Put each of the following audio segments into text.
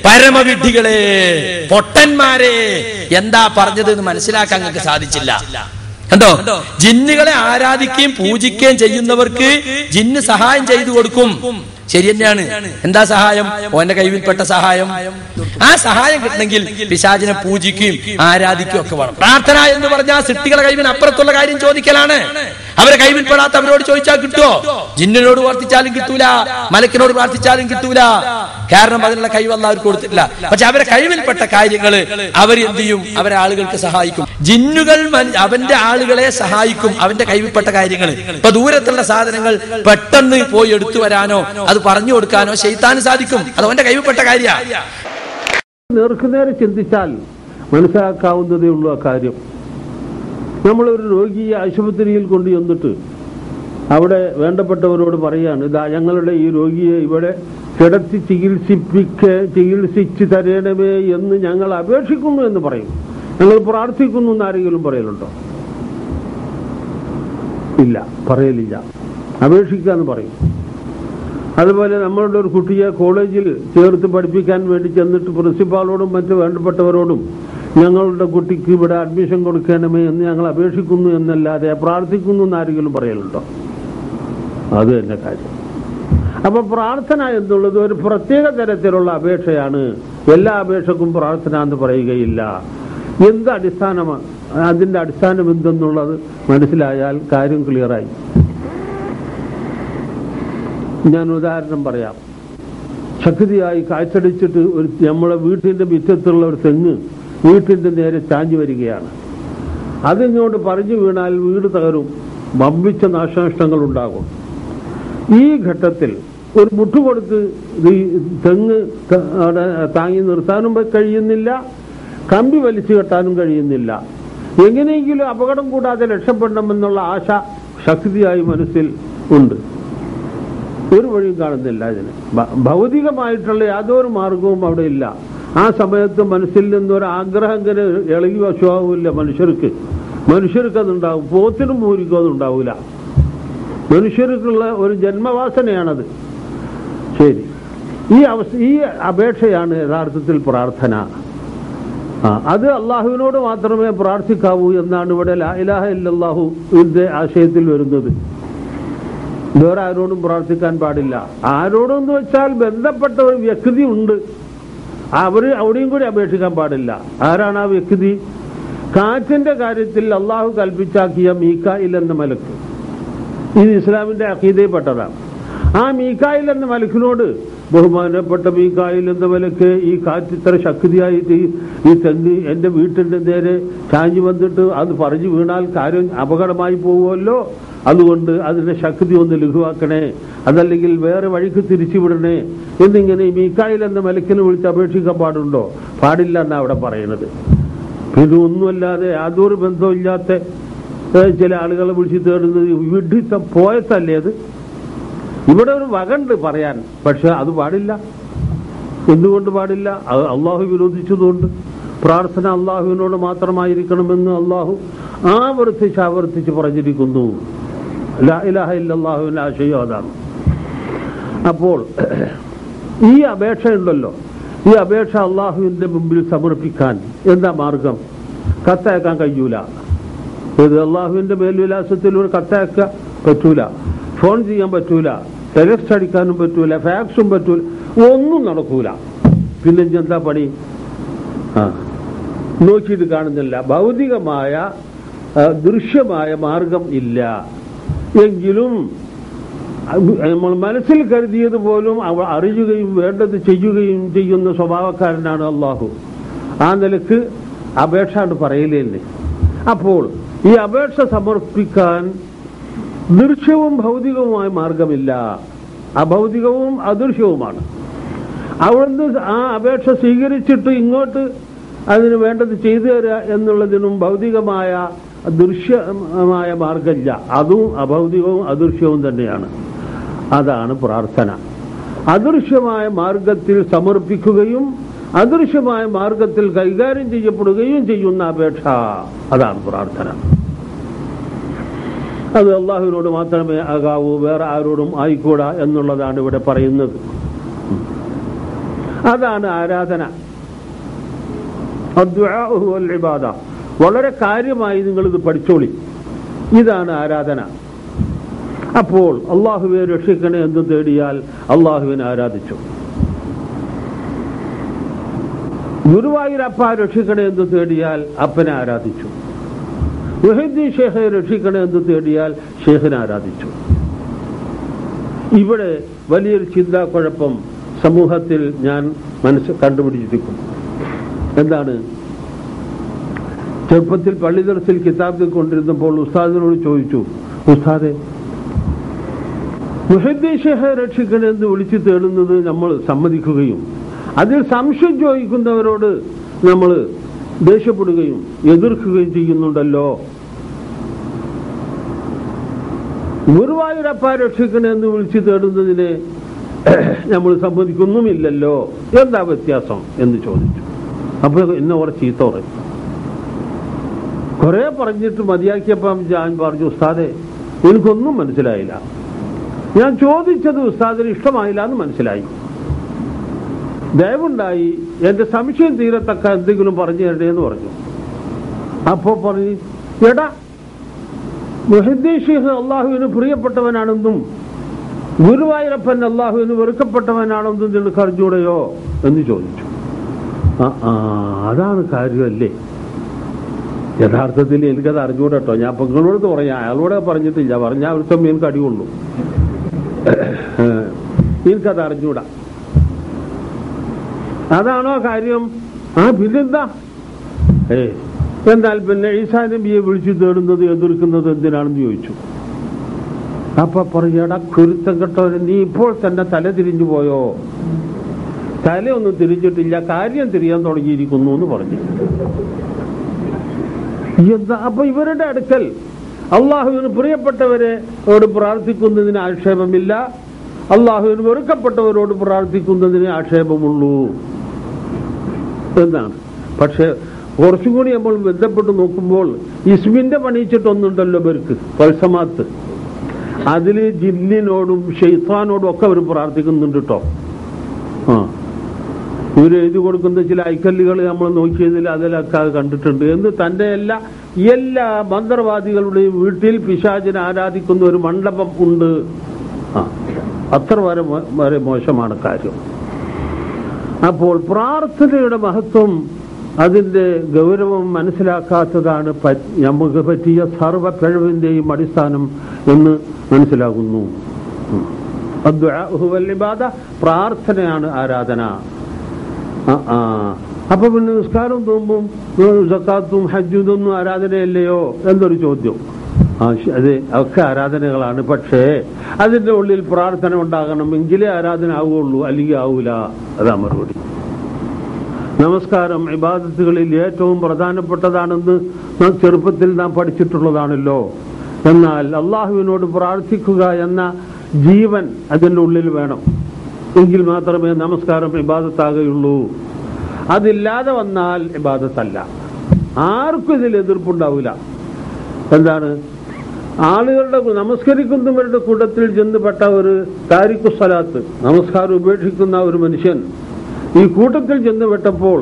പരമവിഡ്ഢികളെ, പൊട്ടന്മാരെ, എന്താ പറഞ്ഞത് എന്ന് മനസ്സിലാക്കാൻ നിങ്ങൾക്ക് സാധിച്ചില്ല. കണ്ടോ, ജിന്നുകളെ ആരാധിക്കുകയും പൂജിക്കുകയും ചെയ്യുന്നവർക്ക് ജിന്ന് സഹായം ചെയ്തു കൊടുക്കും. ശരി തന്നെയാണ്. എന്താ സഹായം? ഓന്റെ കൈവിൽപ്പെട്ട സഹായം. ആ സഹായം കിട്ടണമെങ്കിൽ പിശാചിനെ പൂജിക്കുകയും ആരാധിക്കുകയും ഒക്കെ വേണം. പ്രാർത്ഥന എന്ന് പറഞ്ഞാൽ സൃഷ്ടികളെ കൈവിന് അപ്പുറത്തുള്ള കാര്യം ചോദിക്കലാണ്. അവരെ കൈവിൽപ്പെടാത്ത അവരോട് ചോദിച്ചാൽ കിട്ടുമോ? ജിന്നിനോട് പ്രാർത്ഥിച്ചാലും കിട്ടൂല, മലക്കിനോട് പ്രാർത്ഥിച്ചാലും കിട്ടൂല. കാരണം അതിനുള്ള കഴിവ് അല്ലാഹു അവർക്ക് കൊടുത്തിട്ടില്ല. പക്ഷെ അവരെ കഴിവിൽപ്പെട്ട കാര്യങ്ങൾ അവർ എന്ത് ചെയ്യും? അവരെ ആളുകൾക്ക് സഹായിക്കും. ജിന്നുകൾ അവന്റെ ആളുകളെ സഹായിക്കും, അവന്റെ കഴിവിൽപ്പെട്ട കാര്യങ്ങൾ. ഇപ്പൊ ദൂരത്തുള്ള സാധനങ്ങൾ പെട്ടെന്ന് പോയി എടുത്തു വരാനോ അത് പറഞ്ഞു കൊടുക്കാനോ ശൈത്താന് സാധിക്കും. അത് അവന്റെ കഴിവിൽപ്പെട്ട കാര്യമാണ്. നേർക്കുനേരെ ചിന്തിച്ചാൽ മനസ്സിലാക്കാവുന്നതേ ഉള്ളൂ ആ കാര്യം. നമ്മളൊരു രോഗിയെ ആശുപത്രിയിൽ കൊണ്ടു ചെന്നിട്ട് അവിടെ വേണ്ടപ്പെട്ടവരോട് പറയാണ്, ഇതാ ഞങ്ങളുടെ ഈ രോഗിയെ ഇവിടെ കിടത്തി ചികിത്സിച്ച് തരണമേ എന്ന് ഞങ്ങൾ അപേക്ഷിക്കുന്നു എന്ന് പറയും. ഞങ്ങൾ പ്രാർത്ഥിക്കുന്നു എന്ന് ആരെങ്കിലും പറയലുണ്ടോ? ഇല്ല, പറയലില്ല. അപേക്ഷിക്കുക എന്ന് പറയും. അതുപോലെ നമ്മളുടെ ഒരു കുട്ടിയെ കോളേജിൽ ചേർത്ത് പഠിപ്പിക്കാൻ വേണ്ടി ചെന്നിട്ട് പ്രിൻസിപ്പാളോടും മറ്റു വേണ്ടപ്പെട്ടവരോടും ഞങ്ങളുടെ കുട്ടിക്ക് ഇവിടെ അഡ്മിഷൻ കൊടുക്കണമേ എന്ന് ഞങ്ങൾ അപേക്ഷിക്കുന്നു എന്നല്ലാതെ പ്രാർത്ഥിക്കുന്നു എന്ന് ആരെങ്കിലും പറയലുണ്ടോ? അത് തന്നെ കാര്യം. അപ്പൊ പ്രാർത്ഥന എന്നുള്ളത് ഒരു പ്രത്യേക തരത്തിലുള്ള അപേക്ഷയാണ്. എല്ലാ അപേക്ഷക്കും പ്രാർത്ഥന എന്ന് പറയുകയില്ല. എന്ത് അടിസ്ഥാനമാണ്, അതിന്റെ അടിസ്ഥാനം എന്തെന്നുള്ളത് മനസ്സിലായാൽ കാര്യം ക്ലിയറായി. ഞാൻ ഉദാഹരണം പറയാം. ശക്തിയായി കാറ്റടിച്ചിട്ട് നമ്മളെ വീട്ടിന്റെ മുറ്റത്തുള്ള ഒരു തെങ്ങ് വീട്ടിന്റെ നേരെ ചാഞ്ഞു വരികയാണ്. അതിങ്ങോട്ട് പറഞ്ഞു വീണാൽ വീട് തകരും, വമ്പിച്ച നാശനഷ്ടങ്ങൾ ഉണ്ടാകും. ഈ ഘട്ടത്തിൽ ഒരു മുട്ടുകൊടുത്ത് തെങ്ങ് താങ്ങി നിർത്താനും കഴിയുന്നില്ല, കമ്പി വലിച്ചു കെട്ടാനും കഴിയുന്നില്ല. എങ്ങനെയെങ്കിലും അപകടം കൂടാതെ രക്ഷപ്പെടണമെന്നുള്ള ആശ ശക്തിയായി മനസ്സിൽ ഉണ്ട്. ഒരു വഴിയും കാണുന്നില്ല. ഇതിന് ഭൗതികമായിട്ടുള്ള യാതൊരു മാർഗവും അവിടെ ഇല്ല. ആ സമയത്ത് മനസ്സിൽ നിന്നൊരു ആഗ്രഹം ഇങ്ങനെ ഇളകി വശമാവില്ല മനുഷ്യർക്ക് അതുണ്ടാവും. പോത്തിനും പൂരിക്കും അതുണ്ടാവില്ല. മനുഷ്യർക്കുള്ള ഒരു ജന്മവാസനയാണത്. ശരി, ഈ അപേക്ഷയാണ് യഥാർത്ഥത്തിൽ പ്രാർത്ഥന. അത് അള്ളാഹുവിനോട് മാത്രമേ പ്രാർത്ഥിക്കാവൂ എന്നാണ് ഇവിടെ ലാ ഇലാഹ ഇല്ലല്ലാഹുവിന്റെ ആശയത്തിൽ വരുന്നത്. വേറെ ആരോടും പ്രാർത്ഥിക്കാൻ പാടില്ല. ആരോടെന്ന് വെച്ചാൽ ബന്ധപ്പെട്ട ഒരു വ്യക്തി ഉണ്ട്, അവിടെയും കൂടി അപേക്ഷിക്കാൻ പാടില്ല. ആരാണ് ആ വ്യക്തി? കാറ്റിന്റെ കാര്യത്തിൽ അള്ളാഹു കൽപ്പിച്ചാക്കിയ മീക്കായിൽ എന്ന മലക്ക്. ഇത് ഇസ്ലാമിന്റെ അഖീദയിൽപ്പെട്ടതാണ്. ആ മീക്കായിൽ എന്ന മലക്കിനോട്, ബഹുമാനപ്പെട്ട മീക്കായിൽ എന്ന മലക്ക്, ഈ കാറ്റ് ഇത്ര ശക്തിയായിട്ട് ഈ തെങ്ങ് എന്റെ വീട്ടിന്റെ നേരെ ചാഞ്ഞു വന്നിട്ട് അത് പറഞ്ഞു വീണാൽ കാര്യം അപകടമായി പോകുമല്ലോ, അതുകൊണ്ട് അതിന്റെ ശക്തി ഒന്ന് ലഘുവാക്കണേ, അതല്ലെങ്കിൽ വേറെ വഴിക്ക് തിരിച്ചുവിടണേ എന്നിങ്ങനെ ഈ മീക്കായിൽ എന്ന മലക്കിനെ വിളിച്ച് അപേക്ഷിക്കാൻ പാടുണ്ടോ? പാടില്ല എന്നാണ് അവിടെ പറയുന്നത്. പിന്നെ ഒന്നുമല്ലാതെ യാതൊരു ബന്ധമില്ലാത്ത ചില ആളുകളെ വിളിച്ച് തേടുന്നത് വിഡിത്തം പോയത്തല്ലേ അത്. ഇവിടെ ഒരു വകണ്ട് പറയാൻ, പക്ഷെ അത് പാടില്ല. എന്തുകൊണ്ട് പാടില്ല? അത് അള്ളാഹു വിരോധിച്ചതുകൊണ്ട്. പ്രാർത്ഥന അള്ളാഹുവിനോട് മാത്രമായിരിക്കണമെന്ന് അള്ളാഹു ആവർത്തിച്ച് പറഞ്ഞിരിക്കുന്നു. ലാ ഇലാഹ ഇല്ലല്ലാഹുവിന്റെ ആശയം അതാണ്. അപ്പോൾ ഈ അപേക്ഷ ഉണ്ടല്ലോ, ഈ അപേക്ഷ അള്ളാഹുവിന്റെ മുമ്പിൽ സമർപ്പിക്കാൻ എന്താ മാർഗം? കത്തയക്കാൻ കഴിയൂല. ഇത് അള്ളാഹുവിന്റെ മേൽവിലാസത്തിലൂടെ കത്തയക്കാൻ പറ്റൂല, ഫോൺ ചെയ്യാൻ പറ്റൂല, ടെക്സ്റ്റ് അടിക്കാനും പറ്റൂല, ഫാക്സും പറ്റൂല, ഒന്നും നടക്കൂല. പിന്നെ എന്താ പണി? നോക്കിയിട്ട് കാണുന്നില്ല. ഭൗതികമായ ദൃശ്യമായ മാർഗം ഇല്ല എങ്കിലും നമ്മൾ മനസ്സിൽ കരുതിയത് പോലും അറിയുകയും വേണ്ടത് ചെയ്യുകയും ചെയ്യുന്ന സ്വഭാവക്കാരനാണ് അള്ളാഹു. ആ നിലക്ക് അപേക്ഷ പറയലേ. അപ്പോൾ ഈ അപേക്ഷ സമർപ്പിക്കാൻ ദൃശ്യവും ഭൗതികവുമായ മാർഗമില്ല, അഭൗതികവും അദൃശ്യവുമാണ്. അവിടുന്ന് ആ അപേക്ഷ സ്വീകരിച്ചിട്ട് ഇങ്ങോട്ട് അതിന് വേണ്ടത് ചെയ്തു തരിക എന്നുള്ളതിനും ഭൗതികമായ ദൃശ്യമായ മാർഗമില്ല. അതും അഭൗതികവും അദൃശ്യവും തന്നെയാണ്. അതാണ് പ്രാർത്ഥന. അദൃശ്യമായ മാർഗത്തിൽ സമർപ്പിക്കുകയും അദൃശ്യമായ മാർഗത്തിൽ കൈകാര്യം ചെയ്യപ്പെടുകയും ചെയ്യുന്ന അപേക്ഷ, അതാണ് പ്രാർത്ഥന. അത് അള്ളാഹുവിനോട് മാത്രമേ ആകാവൂ, വേറെ ആരോടും ആയിക്കൂടാ എന്നുള്ളതാണ് ഇവിടെ പറയുന്നത്. അതാണ് ആരാധന. അദ്ദുആഉ വൽ ഇബാദ. വളരെ കാര്യമായി നിങ്ങളിത് പഠിച്ചോളി. ഇതാണ് ആരാധന. അപ്പോൾ അള്ളാഹുവെ രക്ഷിക്കണേ എന്ന് തേടിയാൽ അള്ളാഹുവിനെ ആരാധിച്ചു. ഗുരുവായൂരപ്പ രക്ഷിക്കണേ എന്ന് തേടിയാൽ അപ്പനെ ആരാധിച്ചു. മുഹീദ്ദീൻ ഷേഖെ രക്ഷിക്കണേ എന്ന് തേടിയാൽ ഷേഖിനെ ആരാധിച്ചു. ഇവിടെ വലിയൊരു ചിന്താക്കുഴപ്പം സമൂഹത്തിൽ ഞാൻ കണ്ടുപിടിച്ചിരിക്കും. എന്താണ്? ചെറുപ്പത്തിൽ പള്ളി ദർസിൽ കിതാബിൽ കൊണ്ടിരുന്നപ്പോൾ ഉസ്താദിനോട് ചോദിച്ചു, ഉസ്താദെ, മുഹീദ്ദീൻ ഷേഖെ രക്ഷിക്കണമെന്ന് വിളിച്ചു തേടുന്നത് നമ്മൾ സമ്മതിക്കുകയും അതിൽ സംശയം ചോദിക്കുന്നവരോട് നമ്മൾ ദേഷ്യപ്പെടുകയും എതിർക്കുകയും ചെയ്യുന്നുണ്ടല്ലോ. ഗുരുവായൂരപ്പ രക്ഷിക്കണമെന്ന് വിളിച്ചു തേടുന്നതിനെ നമ്മൾ സമ്മതിക്കുന്നുമില്ലല്ലോ, എന്താ വ്യത്യാസം എന്ന് ചോദിച്ചു. അപ്പൊ എന്നെ കുറച്ച് ചീത്ത പറയും. കുറെ പറഞ്ഞിട്ട് മതിയാക്കിയപ്പം ഞാൻ പറഞ്ഞു, ഉസ്താദെ എനിക്കൊന്നും മനസ്സിലായില്ല, ഞാൻ ചോദിച്ചത് ഉസ്താദിന് ഇഷ്ടമായില്ല എന്ന് മനസ്സിലായി, ദയവുണ്ടായി എന്റെ സംശയം തീരത്തക്ക എന്തെങ്കിലും പറഞ്ഞു തരട്ടെ എന്ന് പറഞ്ഞു. അപ്പോ പറഞ്ഞു, എടാ, മുഹീദ്ദീൻ ഷേഖ് അള്ളാഹുവിന് പ്രിയപ്പെട്ടവനാണെന്നും ഗുരുവായൂരപ്പൻ അള്ളാഹുവിന് വെറുക്കപ്പെട്ടവനാണെന്നും നിനക്ക് അറിഞ്ഞൂടെയോ എന്ന് ചോദിച്ചു. അതാണ് കാര്യമല്ലേ? യഥാർത്ഥത്തിൽ എനിക്കത് അറിഞ്ഞൂടട്ടോ. ഞാൻ പെങ്ങളോട് പറയാം, അയാളോടെ പറഞ്ഞിട്ടില്ല, പറഞ്ഞാൽ അവിടുത്തെ എനിക്ക് അടികൊള്ളു. എനിക്കത് അറിഞ്ഞൂടാ. അതാണോ കാര്യം? പിന്നെന്താ? എന്നാൽ പിന്നെ ഈസാ നബിയെ വിളിച്ചു തേടുന്നത് എതിർക്കുന്നത് എന്തിനാണെന്ന് ചോദിച്ചു. അപ്പൊ പറയടാ, കുരുത്തം കെട്ടവന്, നീ ഇപ്പോൾ തന്നെ തല തിരിഞ്ഞു പോയോ? തലയൊന്നും തിരിഞ്ഞിട്ടില്ല, കാര്യം തിരിയാൻ തുടങ്ങിയിരിക്കുന്നു എന്ന് പറഞ്ഞു. എന്താ? അപ്പൊ ഇവരുടെ അടുക്കൽ അള്ളാഹുവിന് പ്രിയപ്പെട്ടവരോട് പ്രാർത്ഥിക്കുന്നതിന് ആക്ഷേപമില്ല, അള്ളാഹുവിന് വെറുക്കപ്പെട്ടവരോട് പ്രാർത്ഥിക്കുന്നതിന് ആക്ഷേപമുള്ളൂ എന്നാണ്. പക്ഷെ കുറച്ചും കൂടി നമ്മൾ ബന്ധപ്പെട്ട് നോക്കുമ്പോൾ ഇസ്മിന്റെ പണിയിച്ചിട്ടൊന്നുണ്ടല്ലോ ഇവർക്ക്, പൽസമാത്ത്. അതില് ജിന്നിനോടും ഷെയ്ത്താനോടും ഒക്കെ അവർ പ്രാർത്ഥിക്കുന്നുണ്ട് കേട്ടോ. ഇവര് എഴുതി കൊടുക്കുന്ന ചില ഐക്കല്ലുകൾ നമ്മൾ നോക്കിയതിൽ അതിലൊക്കെ കണ്ടിട്ടുണ്ട്. എന്ന് തന്റെ എല്ലാ മന്ത്രവാദികളുടെയും വീട്ടിൽ പിശാചിനെ ആരാധിക്കുന്ന ഒരു മണ്ഡപം ഉണ്ട്. അത്ര വരെ മോശമാണ് കാര്യം. അപ്പോൾ പ്രാർത്ഥനയുടെ മഹത്വം, അതിന്റെ ഗൗരവം മനസ്സിലാക്കാത്തതാണ് നമുക്ക് പറ്റിയ സർവ്വ പിഴവിന്റെയും അടിസ്ഥാനം എന്ന് മനസ്സിലാകുന്നു. അദ്ദുആഉ വൽ ഇബാദ, പ്രാർത്ഥനയാണ് ആരാധന. അപ്പൊ പിന്നെ നിസ്കാരം തോമ്പും സക്കാത്തും ഹജ്ജും ഇതൊന്നും ആരാധനയല്ലയോ എന്നൊരു ചോദ്യം. അതെ, ഒക്കെ ആരാധനകളാണ്. പക്ഷേ അതിന്റെ ഉള്ളിൽ പ്രാർത്ഥന ഉണ്ടാകണമെങ്കിലേ ആരാധന ആവുകയുള്ളൂ, അല്ലെങ്കിൽ ആവൂല. അതാ മറുപടി. നമസ്കാരം ഇബാദത്തുകളിൽ ഏറ്റവും പ്രധാനപ്പെട്ടതാണെന്ന് ചെറുപ്പത്തിൽ നാം പഠിച്ചിട്ടുള്ളതാണല്ലോ. എന്നാൽ അള്ളാഹുവിനോട് പ്രാർത്ഥിക്കുക എന്ന ജീവൻ അതിൻ്റെ ഉള്ളിൽ വേണം, എങ്കിൽ മാത്രമേ നമസ്കാരം ഇബാദത്താകുകയുള്ളൂ. അതില്ലാതെ വന്നാൽ ഇബാദത്തല്ല. ആർക്കും ഇതിൽ എതിർപ്പുണ്ടാവില്ല. എന്താണ്? ആളുകളുടെ നമസ്കരിക്കുന്നവരുടെ കൂട്ടത്തിൽ ചെന്നുപെട്ട ഒരു താരിഖു സ്വലാത്ത്, നമസ്കാരം ഉപേക്ഷിക്കുന്ന ഒരു മനുഷ്യൻ ഈ കൂട്ടത്തിൽ ചെന്നുപെട്ടപ്പോൾ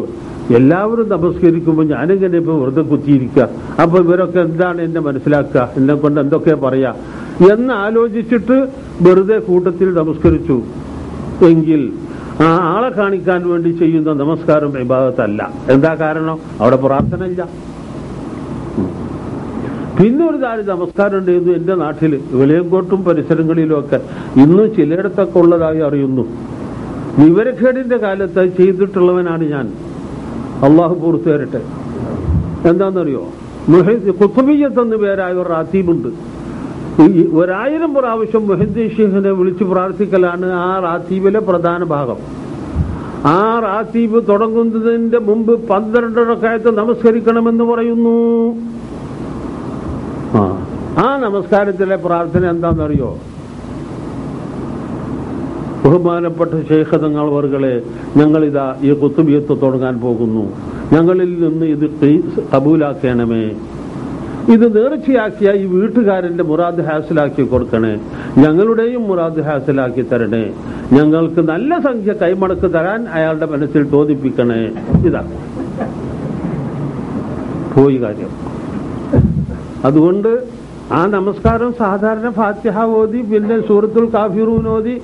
എല്ലാവരും നമസ്കരിക്കുമ്പോൾ ഞാനെങ്ങനെ ഇപ്പൊ വെറുതെ കുത്തിയിരിക്കുക? അപ്പൊ ഇവരൊക്കെ എന്താണ് എന്നെ മനസ്സിലാക്കുക, എന്നെ കൊണ്ട് എന്തൊക്കെ പറയാ എന്ന് ആലോചിച്ചിട്ട് വെറുതെ കൂട്ടത്തിൽ നമസ്കരിച്ചു എങ്കിൽ ആ ആളെ കാണിക്കാൻ വേണ്ടി ചെയ്യുന്ന നമസ്കാരം ഇബാദത്തല്ല. എന്താ കാരണം? അവിടെ പ്രാർത്ഥന ഇല്ല. പിന്നെ ഒരു കാര്യം നമസ്കാരം ഉണ്ടായിരുന്നു എന്റെ നാട്ടിൽ, വെളിയങ്കോട്ടും പരിസരങ്ങളിലും ഒക്കെ ഇന്നും ചിലയിടത്തൊക്കെ ഉള്ളതായി അറിയുന്നു. വിവരക്കേടിന്റെ കാലത്ത് ചെയ്തിട്ടുള്ളവനാണ് ഞാൻ. അള്ളാഹു പുറത്തു തരട്ടെ. എന്താണെന്നറിയോ? ഖുത്ബിയ്യത്ത് എന്ന് പേരായ ഒരു റാത്തീബുണ്ട്. 1000 പ്രാവശ്യം മുഹീദ്ദീൻ ഷേഖിനെ വിളിച്ചു പ്രാർത്ഥിക്കലാണ് ആ റാത്തീബിലെ പ്രധാന ഭാഗം. ആ റാത്തീബ് തുടങ്ങുന്നതിന്റെ മുമ്പ് 12 റക്അത്ത് നമസ്കരിക്കണമെന്ന് പറയുന്നു. ആ നമസ്കാരത്തിലെ പ്രാർത്ഥന എന്താണെന്നറിയോ? ബഹുമാനപ്പെട്ട ശൈഖ് തങ്ങൾ അവർകളെ, ഞങ്ങളിതാ ഈ ഖുത്ബിയ്യത്ത് തുടങ്ങാൻ പോകുന്നു, ഞങ്ങളിൽ നിന്ന് ഇത് കബൂലാക്കണമേ. ഇത് നേർച്ചയാക്കിയ ഈ വീട്ടുകാരന്റെ മുറാദ് ഹാസിലാക്കി കൊടുക്കണേ, ഞങ്ങളുടെയും മുറാദ് ഹാസിലാക്കി തരണേ, ഞങ്ങൾക്ക് നല്ല സംഖ്യ കൈമടക്ക് തരാൻ അയാളുടെ മനസ്സിൽ തോന്നിപ്പിക്കണേ. ഇതാണ് പോയി കാര്യം. അതുകൊണ്ട് ആ നമസ്കാരം സാധാരണ ഫാത്തിഹ ഓതി പിന്നെ സൂറത്തുൽ കാഫിറൂൻ ഓതി,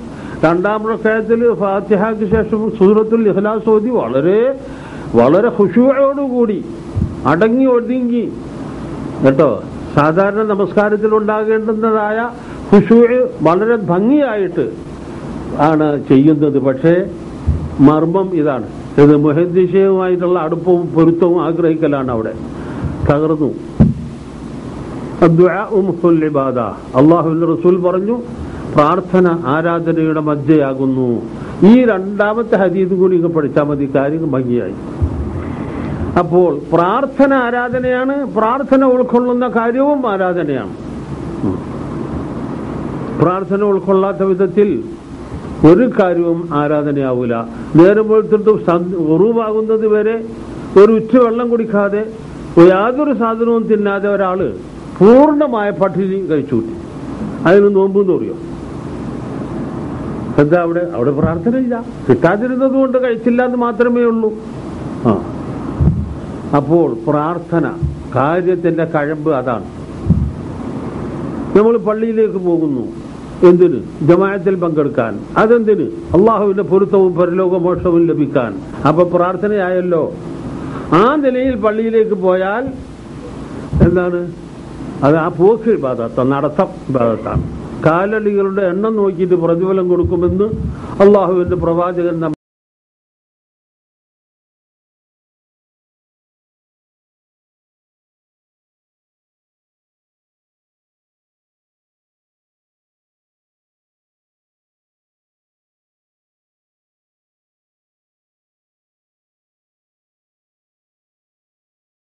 രണ്ടാം റക്അത്തിൽ ഫാത്തിഹയ്ക്ക് ശേഷം സൂറത്തുൽ ഇഖ്ലാസ് ഓതി വളരെ വളരെ ഖുശൂഅോടുകൂടി അടങ്ങി ഒതുങ്ങി കേട്ടോ, സാധാരണ നമസ്കാരത്തിൽ ഉണ്ടാകേണ്ടുന്നതായ ഖുശൂഅ് വളരെ ഭംഗിയായിട്ട് ആണ് ചെയ്യുന്നത്. പക്ഷേ മർമ്മം ഇതാണ്, ഇത് മുഹദ്ദിസുമായിട്ടുള്ള അടുപ്പവും പൊരുത്തവും ആഗ്രഹിക്കലാണ് അവിടെ തകർന്നു. അല്ലാഹുവിന്റെ റസൂൽ പറഞ്ഞു, പ്രാർത്ഥന ആരാധനയുടെ മധ്യയാകുന്നു. ഈ രണ്ടാമത്തെ ഹദീസ് കൂടി പഠിച്ചാൽ മതി, കാര്യം ഭംഗിയായി. അപ്പോൾ പ്രാർത്ഥന ആരാധനയാണ്, പ്രാർത്ഥന ഉൾക്കൊള്ളുന്ന കാര്യവും ആരാധനയാണ്. പ്രാർത്ഥന ഉൾക്കൊള്ളാത്ത വിധത്തിൽ ഒരു കാര്യവും ആരാധനയാവൂല. നേരം വെളുത്തിട്ട് ഉറൂവാകുന്നത് വരെ ഒരു ഉച്ച വെള്ളം കുടിക്കാതെ യാതൊരു സാധനവും തിന്നാതെ ഒരാള് പൂർണ്ണമായ പട്ടിണി കഴിച്ചു കൂട്ടി, അതിന് നോമ്പെന്ന് പറയോ? എന്താ അവിടെ? അവിടെ പ്രാർത്ഥനയില്ല, കിട്ടാതിരുന്നത് കൊണ്ട് കഴിച്ചില്ല എന്ന് മാത്രമേ ഉള്ളൂ. അപ്പോൾ പ്രാർത്ഥന കാര്യത്തിന്റെ കഴമ്പ് അതാണ്. നമ്മൾ പള്ളിയിലേക്ക് പോകുന്നു, എന്തിന്? ജമാഅത്തിൽ പങ്കെടുക്കാൻ. അതെന്തിന്? അള്ളാഹുവിന്റെ പൊരുത്തവും പരലോകമോക്ഷവും ലഭിക്കാൻ. അപ്പൊ പ്രാർത്ഥനയായല്ലോ. ആ നിലയിൽ പള്ളിയിലേക്ക് പോയാൽ എന്താണ് അത്? ആ പോക്ക് ഇബാദത്ത്, നടത്തം ഇബാദത്താണ്. കാലടികളുടെ എണ്ണം നോക്കിയിട്ട് പ്രതിഫലം കൊടുക്കുമെന്ന് അള്ളാഹുവിന്റെ പ്രവാചകൻ